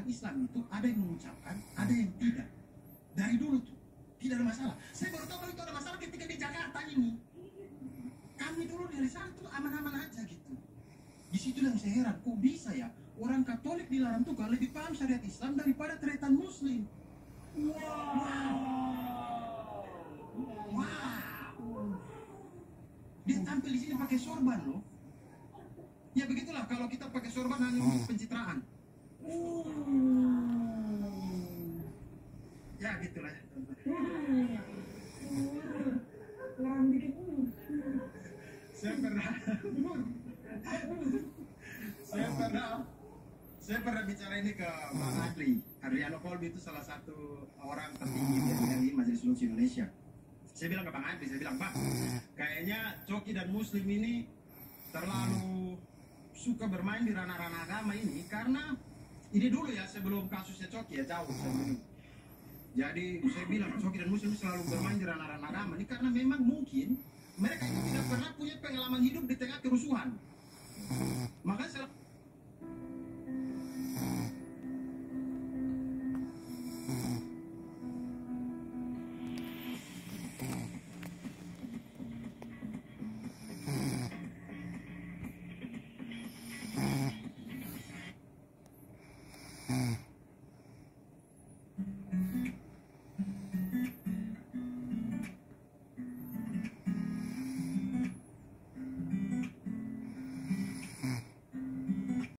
Islam itu ada yang mengucapkan, ada yang tidak. Dari dulu tuh tidak ada masalah. Saya baru tahu kalau itu ada masalah ketika di Jakarta ini. Kami dulu dari sana tuh aman-aman aja gitu. Di situ yang saya heran, kok bisa ya orang Katolik dilarang tuh kalau lebih paham syariat Islam daripada tretan Muslim. Wow. Dia tampil di sini pakai sorban loh. Ya begitulah kalau kita pakai sorban hanya untuk pencitraan. Ya gitulah. Saya pernah bicara ini ke Bang Adli. Adriano Kolbi itu salah satu orang tertinggi dari Majelis Ulama Indonesia. Saya bilang ke Bang Adli, saya bilang, Bang, kayaknya Coki dan Muslim ini terlalu suka bermain di ranah-ranah agama ini karena ini dulu ya sebelum kasusnya Coki ya jauh sebelum. Jadi saya bilang Coki dan Muslim selalu bermain di ranah-ranah agama ini karena memang mungkin mereka itu tidak pernah punya pengalaman hidup di tengah kerusuhan.